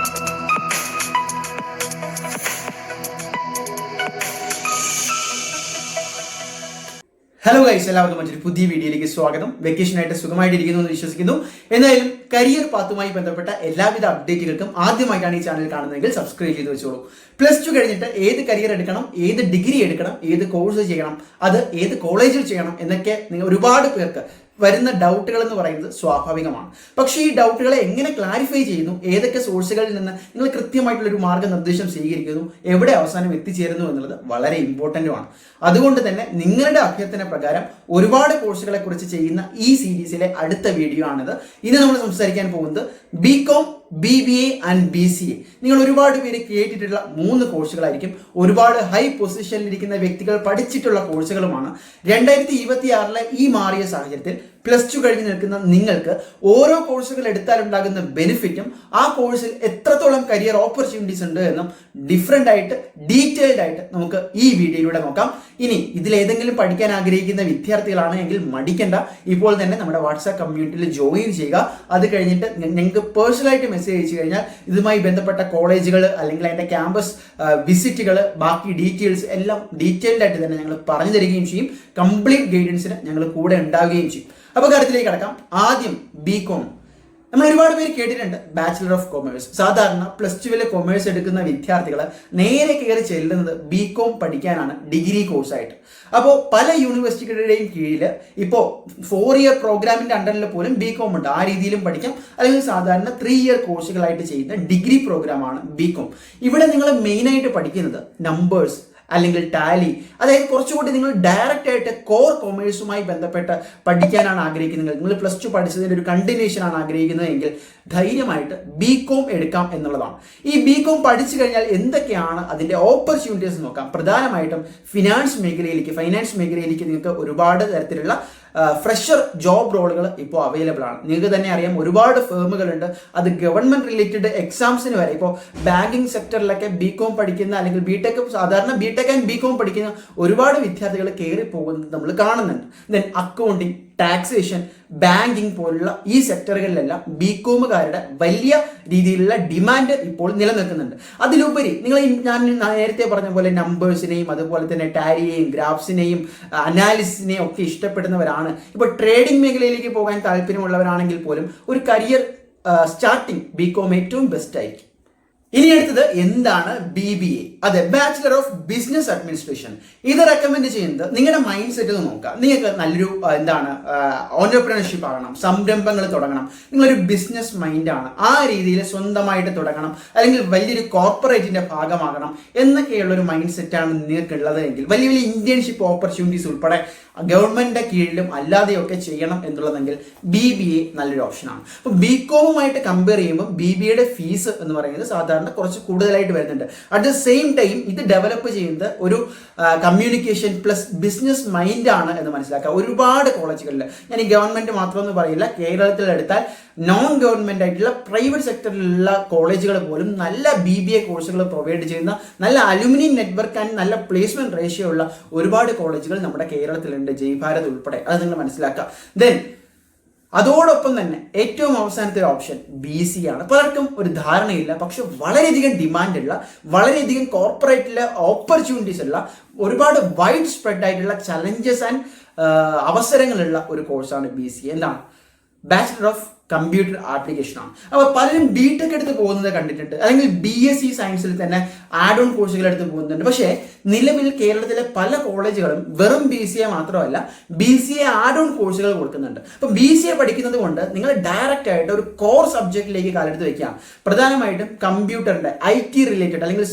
Hello guys, എല്ലാവർക്കും മറ്റൊരു പുതിയ വീഡിയോയിലേക്ക് സ്വാഗതം. വെക്കേഷനായിട്ട് സുഖമായിട്ടിരിക്കുന്നു എന്ന് വിശ്വസിക്കുന്നു. എന്തായാലും കരിയർ പാത്തുമായി ബന്ധപ്പെട്ട എല്ലാവിധ അപ്ഡേറ്റുകൾക്കും ആദ്യമായിട്ടാണ് ഈ ചാനൽ കാണുന്നതെങ്കിൽ സബ്സ്ക്രൈബ് ചെയ്ത് വെച്ചോളൂ. +2 കഴിഞ്ഞിട്ട് ഏത് കരിയർ എടുക്കണം, ഏത് ഡിഗ്രി എടുക്കണം, ഏത് കോഴ്സ് ചെയ്യണം, അത് ഏത് കോളേജിൽ ചെയ്യണം എന്നൊക്കെ നിങ്ങൾ ഒരുപാട് പേർക്ക് വരുന്ന ഡൗട്ടുകൾ എന്ന് പറയുന്നത് സ്വാഭാവികമാണ്. പക്ഷേ ഈ ഡൗട്ടുകളെ എങ്ങനെ ക്ലാരിഫൈ ചെയ്യുന്നു, ഏതൊക്കെ സോഴ്സുകളിൽ നിന്ന് നിങ്ങൾ കൃത്യമായിട്ടുള്ളൊരു മാർഗ്ഗനിർദ്ദേശം സ്വീകരിക്കുന്നു, എവിടെ അവസാനം എത്തിച്ചേരുന്നു എന്നുള്ളത് വളരെ ഇമ്പോർട്ടൻറ്റുമാണ്. അതുകൊണ്ട് തന്നെ നിങ്ങളുടെ അഭ്യർത്ഥന പ്രകാരം ഒരുപാട് കോഴ്സുകളെ കുറിച്ച് ചെയ്യുന്ന ഈ സീരീസിലെ അടുത്ത വീഡിയോ ആണിത്. ഇന്ന് നമ്മൾ സംസാരിക്കാൻ പോകുന്നത് BCom, BBA ആൻഡ് BCA. നിങ്ങൾ ഒരുപാട് പേര് കേട്ടിട്ടുള്ള 3 കോഴ്സുകളായിരിക്കും. ഒരുപാട് ഹൈ പൊസിഷനിലിരിക്കുന്ന വ്യക്തികൾ പഠിച്ചിട്ടുള്ള കോഴ്സുകളുമാണ്. 2026 ഈ മാറിയ സാഹചര്യത്തിൽ +2 കഴിഞ്ഞ് നിൽക്കുന്ന നിങ്ങൾക്ക് ഓരോ കോഴ്സുകൾ എടുത്താലുണ്ടാകുന്ന ബെനിഫിറ്റും ആ കോഴ്സിൽ എത്രത്തോളം കരിയർ ഓപ്പർച്യൂണിറ്റീസ് ഉണ്ട് എന്നും ഡിഫറെൻ്റ് ആയിട്ട് ഡീറ്റെയിൽഡ് ആയിട്ട് നമുക്ക് ഈ വീഡിയോയിലൂടെ നോക്കാം. ഇനി ഇതിലേതെങ്കിലും പഠിക്കാൻ ആഗ്രഹിക്കുന്ന വിദ്യാർത്ഥികളാണ് എങ്കിൽ മടിക്കേണ്ട, ഇപ്പോൾ തന്നെ നമ്മുടെ വാട്സാപ്പ് കമ്മ്യൂണിറ്റിയിൽ ജോയിൻ ചെയ്യുക. അത് കഴിഞ്ഞിട്ട് ഞങ്ങൾക്ക് പേഴ്സണലായിട്ട് മെസ്സേജ് അയച്ചു കഴിഞ്ഞാൽ ഇതുമായി ബന്ധപ്പെട്ട കോളേജുകൾ അല്ലെങ്കിൽ അതിൻ്റെ ക്യാമ്പസ് വിസിറ്റുകൾ, ബാക്കി ഡീറ്റെയിൽസ് എല്ലാം ഡീറ്റെയിൽഡ് ആയിട്ട് തന്നെ ഞങ്ങൾ പറഞ്ഞു തരികയും ചെയ്യും. കംപ്ലീറ്റ് ഗൈഡൻസിന് ഞങ്ങൾ കൂടെ ഉണ്ടാവുകയും ചെയ്യും. അപ്പോൾ കാര്യത്തിലേക്ക് കടക്കാം. ആദ്യം BCom. നമ്മൾ ഒരുപാട് പേര് കേട്ടിട്ടുണ്ട് ബാച്ചിലർ ഓഫ് കൊമേഴ്സ്. സാധാരണ +2 കൊമേഴ്സ് എടുക്കുന്ന വിദ്യാർത്ഥികൾ നേരെ കയറി ചെല്ലുന്നത് BCom പഠിക്കാനാണ്, ഡിഗ്രി കോഴ്സായിട്ട്. അപ്പോൾ പല യൂണിവേഴ്സിറ്റികളുടെയും കീഴിൽ ഇപ്പോൾ 4 ഇയർ പ്രോഗ്രാമിൻ്റെ അണ്ടറിൽ പോലും BCom ഉണ്ട്. ആ രീതിയിലും പഠിക്കാം. അല്ലെങ്കിൽ സാധാരണ 3 ഇയർ കോഴ്സുകളായിട്ട് ചെയ്യുന്ന ഡിഗ്രി പ്രോഗ്രാമാണ് BCom. ഇവിടെ നിങ്ങൾ മെയിനായിട്ട് പഠിക്കുന്നത് നമ്പേഴ്സ് അല്ലെങ്കിൽ ടാലി, അതായത് കുറച്ചുകൂടി നിങ്ങൾ ഡയറക്റ്റ് ആയിട്ട് കോർ കൊമേഴ്സുമായി ബന്ധപ്പെട്ട് പഠിക്കാനാണ് ആഗ്രഹിക്കുന്നത്. നിങ്ങൾ +2 പഠിച്ചതിൻ്റെ ഒരു കണ്ടിന്യൂഷൻ ആണ് ആഗ്രഹിക്കുന്നതെങ്കിൽ ധൈര്യമായിട്ട് BCom എടുക്കാം എന്നുള്ളതാണ്. ഈ BCom പഠിച്ചു കഴിഞ്ഞാൽ എന്തൊക്കെയാണ് അതിൻ്റെ ഓപ്പർച്യൂണിറ്റീസ് നോക്കാം. പ്രധാനമായിട്ടും ഫൈനാൻസ് മേഖലയിലേക്ക് നിങ്ങൾക്ക് ഒരുപാട് തരത്തിലുള്ള ഫ്രഷർ ജോബ് റോളുകൾ ഇപ്പോൾ അവൈലബിൾ ആണ്. നിങ്ങൾക്ക് തന്നെ അറിയാം, ഒരുപാട് ഫേമുകളുണ്ട്. അത് ഗവൺമെന്റ് റിലേറ്റഡ് എക്സാംസിന് വരെ ഇപ്പോൾ ബാങ്കിങ് സെക്ടറിലൊക്കെ BCom പഠിക്കുന്ന അല്ലെങ്കിൽ സാധാരണ BTech ആൻഡ് BCom പഠിക്കുന്ന ഒരുപാട് വിദ്യാർത്ഥികൾ കയറി പോകുന്നത് നമ്മൾ കാണുന്നുണ്ട്. ദെൻ അക്കൗണ്ടിങ്, ടാക്സേഷൻ, ബാങ്കിങ് പോലുള്ള ഈ സെക്ടറുകളിലെല്ലാം BComകാരുടെ വലിയ രീതിയിലുള്ള ഡിമാൻഡ് ഇപ്പോൾ നിലനിൽക്കുന്നുണ്ട്. അതിലുപരി ഞാൻ നേരത്തെ പറഞ്ഞ പോലെ നമ്പേഴ്സിനെയും അതുപോലെ തന്നെ ടാലിയെയും ഗ്രാഫ്സിനെയും അനാലിസിനെയും ഒക്കെ ഇഷ്ടപ്പെടുന്നവരാണ്. ഇപ്പോൾ ട്രേഡിംഗ് മേഖലയിലേക്ക് പോകാൻ താല്പര്യമുള്ളവരാണെങ്കിൽ പോലും ഒരു കരിയർ സ്റ്റാർട്ടിങ് BCom ഏറ്റവും ബെസ്റ്റ് ആയിരിക്കും. ഇനി അടുത്തത് എന്താണ് BBA? അതെ, ബാച്ചിലർ ഓഫ് ബിസിനസ് അഡ്മിനിസ്ട്രേഷൻ. ഇത് റെക്കമെൻഡ് ചെയ്യുന്നത് നിങ്ങളുടെ മൈൻഡ് സെറ്റ് നോക്കുക. നിങ്ങൾക്ക് നല്ലൊരു ഓൺടർപ്രണർഷിപ്പ് ആകണം, സംരംഭങ്ങൾ തുടങ്ങണം, നിങ്ങളൊരു ബിസിനസ് മൈൻഡാണ്, ആ രീതിയിൽ സ്വന്തമായിട്ട് തുടങ്ങണം, അല്ലെങ്കിൽ വലിയൊരു കോർപ്പറേറ്റിന്റെ ഭാഗമാകണം എന്നൊക്കെയുള്ളൊരു മൈൻഡ് സെറ്റാണ് നിങ്ങൾക്കുള്ളത് എങ്കിൽ വലിയ വലിയ ഇന്റേൺഷിപ്പ് ഓപ്പർച്യൂണിറ്റീസ് ഉൾപ്പെടെ ഗവൺമെന്റിന്റെ കീഴിലും അല്ലാതെയൊക്കെ ചെയ്യണം എന്നുള്ളതെങ്കിൽ BBA നല്ലൊരു ഓപ്ഷനാണ്. അപ്പോൾ BComമായിട്ട് കമ്പയർ ചെയ്യുമ്പോൾ BBAയുടെ ഫീസ് എന്ന് പറയുന്നത് സാധാരണ കുറച്ച് കൂടുതലായിട്ട് വരുന്നുണ്ട്. അറ്റ് ദ സെയിം ടൈം ഇത് ഡെവലപ്പ് ചെയ്യുന്നത് ഒരു കമ്മ്യൂണിക്കേഷൻ പ്ലസ് ബിസിനസ് മൈൻഡാണ് എന്ന് മനസ്സിലാക്കുക. ഒരുപാട് കോളേജുകളിൽ, ഞാൻ ഈ ഗവൺമെന്റ് മാത്രമെന്ന് പറയില്ല, കേരളത്തിൽ എടുത്താൽ നോൺ ഗവൺമെന്റ് ആയിട്ടുള്ള പ്രൈവറ്റ് സെക്ടറിലുള്ള കോളേജുകൾ പോലും നല്ല BBA കോഴ്സുകൾ പ്രൊവൈഡ് ചെയ്യുന്ന, നല്ല അലുമിനി നെറ്റ്വർക്ക് ആൻഡ് നല്ല പ്ലേസ്മെന്റ് റേഷ്യോ ഉള്ള ഒരുപാട് കോളേജുകൾ നമ്മുടെ കേരളത്തിലുണ്ട്, ജയ്ഭാരത് ഉൾപ്പെടെ. അത് നിങ്ങൾ മനസ്സിലാക്കുക. ദെൻ അതോടൊപ്പം തന്നെ ഏറ്റവും അവസാനത്തെ ഓപ്ഷൻ BCA ആണ്. പലർക്കും ഒരു ധാരണയില്ല, പക്ഷെ വളരെയധികം ഡിമാൻഡുള്ള, വളരെയധികം കോർപ്പറേറ്റിലെ ഓപ്പർച്യൂണിറ്റീസ് ഉള്ള, ഒരുപാട് വൈഡ് സ്പ്രെഡ് ആയിട്ടുള്ള ചലഞ്ചസ് ആൻഡ് അവസരങ്ങളുള്ള ഒരു കോഴ്സാണ് BCA. എന്താണ്? ബാച്ചിലർ ഓഫ് കമ്പ്യൂട്ടർ ആപ്ലിക്കേഷൻ ആണ്. അപ്പോൾ പലരും BTech എടുത്ത് പോകുന്നത് കണ്ടിട്ടുണ്ട്, അല്ലെങ്കിൽ BSc സയൻസിൽ തന്നെ ആഡ് ഓൺ കോഴ്സുകൾ എടുത്ത് പോകുന്നുണ്ട്. പക്ഷേ നിലവിൽ കേരളത്തിലെ പല കോളേജുകളും വെറും BCA മാത്രമല്ല, BCA ആഡ് ഓൺ കോഴ്സുകൾ കൊടുക്കുന്നുണ്ട്. അപ്പോൾ BCA പഠിക്കുന്നത് കൊണ്ട് നിങ്ങൾ ഡയറക്റ്റ് ആയിട്ട് ഒരു കോർ സബ്ജക്റ്റിലേക്ക് കാലെടുത്ത് വെക്കാം. പ്രധാനമായിട്ടും കമ്പ്യൂട്ടറിന്റെ IT റിലേറ്റഡ് അല്ലെങ്കിൽ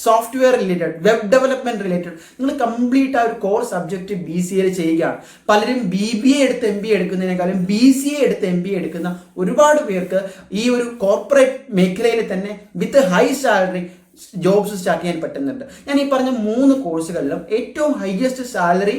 software related, web development related, നിങ്ങൾ കംപ്ലീറ്റ് ആ ഒരു കോർ സബ്ജക്റ്റ് BCA ചെയ്യുകയാണ്. പലരും BBA എടുത്ത് MBA എടുക്കുന്നതിനേക്കാളും BCA എടുത്ത് MBA എടുക്കുന്ന ഒരുപാട് പേർക്ക് ഈ ഒരു കോർപ്പറേറ്റ് മേഖലയിൽ തന്നെ with high salary jobs start ചെയ്യാൻ പറ്റുന്നുണ്ട്. ഞാൻ ഈ പറഞ്ഞ 3 കോഴ്സുകളിലും ഏറ്റവും ഹൈയസ്റ്റ് സാലറി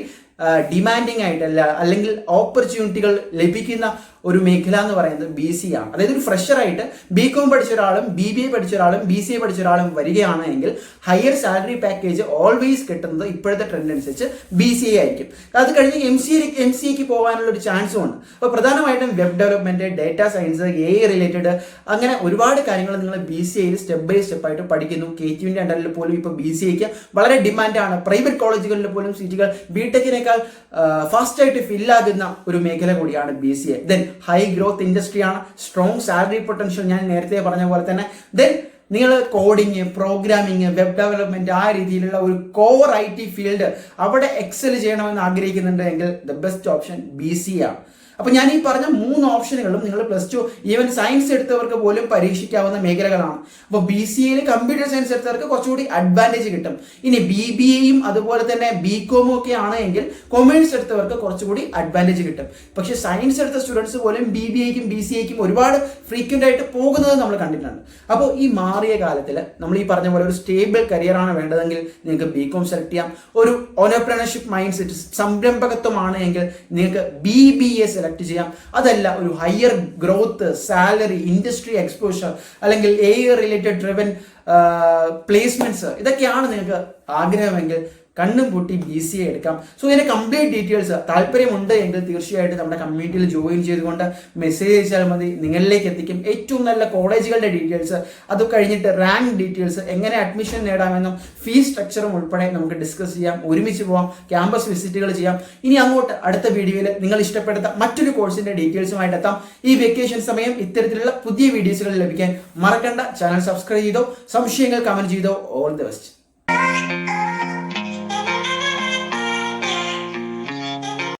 ഡിമാൻഡിങ് ആയിട്ടല്ല, അല്ലെങ്കിൽ ഓപ്പർച്യൂണിറ്റികൾ ലഭിക്കുന്ന ഒരു മേഖല എന്ന് പറയുന്നത് BCA ആണ്. അതായത് ഒരു ഫ്രഷറായിട്ട് BCom പഠിച്ച ഒരാളും BBA പഠിച്ച ഒരാളും BCA പഠിച്ച ഒരാളും വരികയാണ് എങ്കിൽ ഹയർ സാലറി പാക്കേജ് ഓൾവേസ് കിട്ടുന്നത് ഇപ്പോഴത്തെ ട്രെൻഡ് അനുസരിച്ച് BCA ആയിരിക്കും. അത് കഴിഞ്ഞ് MCAക്ക് പോകാനുള്ള ഒരു ചാൻസും ഉണ്ട്. അപ്പോൾ പ്രധാനമായിട്ടും web development, data science, AI related അങ്ങനെ ഒരുപാട് കാര്യങ്ങൾ നിങ്ങൾ BCAയിൽ സ്റ്റെപ്പ് ബൈ സ്റ്റെപ്പ് ആയിട്ട് പഠിക്കുന്നു. KTUവിന്റെ അണ്ടറിൽ പോലും ഇപ്പോൾ BCAക്ക് വളരെ ഡിമാൻഡാണ്. പ്രൈവറ്റ് കോളേജുകളിൽ പോലും സീറ്റുകൾ BTechനേക്കാൾ ഫാസ്റ്റ് ആയിട്ട് ഫില്ലാകുന്ന ഒരു മേഖല കൂടിയാണ് BCA. ദെൻ ഹൈ ഗ്രോത്ത് ഇൻഡസ്ട്രിയാണ്, സ്ട്രോങ് സാലറി പൊട്ടൻഷ്യൽ, ഞാൻ നേരത്തെ പറഞ്ഞ പോലെ തന്നെ. ദെൻ നിങ്ങൾ കോഡിങ്, പ്രോഗ്രാമിങ്, വെബ് ഡെവലപ്മെന്റ് ആ രീതിയിലുള്ള ഒരു കോർ IT ഫീൽഡ് അവിടെ എക്സൽ ചെയ്യണമെന്ന് ആഗ്രഹിക്കുന്നുണ്ടെങ്കിൽ ദ ബെസ്റ്റ് ഓപ്ഷൻ BCA ആണ്. അപ്പൊ ഞാൻ ഈ പറഞ്ഞ 3 ഓപ്ഷനുകളും നിങ്ങൾ +2 ഈവൻ സയൻസ് എടുത്തവർക്ക് പോലും പരീക്ഷിക്കാവുന്ന മേഖലകളാണ്. അപ്പോൾ BCAയിൽ കമ്പ്യൂട്ടർ സയൻസ് എടുത്തവർക്ക് കുറച്ചുകൂടി അഡ്വാൻറ്റേജ് കിട്ടും. ഇനി BBAയും അതുപോലെ തന്നെ BCom ഒക്കെ ആണെങ്കിൽ കൊമേഴ്സ് എടുത്തവർക്ക് കുറച്ചുകൂടി അഡ്വാൻറ്റേജ് കിട്ടും. പക്ഷെ സയൻസ് എടുത്ത സ്റ്റുഡൻസ് പോലും BBAയ്ക്കും BCAയ്ക്കും ഒരുപാട് ഫ്രീക്വന്റ് ആയിട്ട് പോകുന്നത് നമ്മൾ കണ്ടിട്ടുണ്ട്. അപ്പോൾ ഈ മാറിയ കാലത്തിൽ നമ്മൾ ഈ പറഞ്ഞ പോലെ ഒരു സ്റ്റേബിൾ കരിയറാണ് വേണ്ടതെങ്കിൽ നിങ്ങൾക്ക് BCom സെലക്ട് ചെയ്യാം. ഒരു ഓന്റർപ്രണർഷിപ്പ് മൈൻഡ് സെറ്റ്, സംരംഭകത്വമാണ് എങ്കിൽ നിങ്ങൾക്ക് BBA സെലക്ട് ചെയ്യാം. അതല്ല ഒരു higher growth, salary, industry exposure അല്ലെങ്കിൽ AI റിലേറ്റഡ് ഡ്രിവൻ പ്ലേസ്മെന്റ്സ് ഇതൊക്കെയാണ് നിങ്ങൾക്ക് ആഗ്രഹമെങ്കിൽ കണ്ണും പൂട്ടി BCA എടുക്കാം. സോ ഇതിന്റെ കംപ്ലീറ്റ് ഡീറ്റെയിൽസ് താല്പര്യമുണ്ട് എങ്കിൽ തീർച്ചയായിട്ടും നമ്മുടെ കമ്മ്യൂണിറ്റിയിൽ ജോയിൻ ചെയ്തുകൊണ്ട് മെസ്സേജ് അയച്ചാൽ മതി. നിങ്ങളിലേക്ക് എത്തിക്കും ഏറ്റവും നല്ല കോളേജുകളുടെ ഡീറ്റെയിൽസ്, അത് കഴിഞ്ഞിട്ട് റാങ്ക് ഡീറ്റെയിൽസ്, എങ്ങനെ അഡ്മിഷൻ നേടാമെന്നും ഫീസ് സ്ട്രക്ചറും ഉൾപ്പെടെ നമുക്ക് ഡിസ്കസ് ചെയ്യാം. ഒരുമിച്ച് പോവാം, ക്യാമ്പസ് വിസിറ്റുകൾ ചെയ്യാം. ഇനി അങ്ങോട്ട് അടുത്ത വീഡിയോയിൽ നിങ്ങൾ ഇഷ്ടപ്പെടുത്ത മറ്റൊരു കോഴ്സിന്റെ ഡീറ്റെയിൽസുമായിട്ട് എത്താം. ഈ വെക്കേഷൻ സമയം ഇത്തരത്തിലുള്ള പുതിയ വീഡിയോസുകൾ ലഭിക്കാൻ മറക്കണ്ട, ചാനൽ സബ്സ്ക്രൈബ് ചെയ്തോ, സംശയങ്ങൾ കമന്റ് ചെയ്തോ. All the best.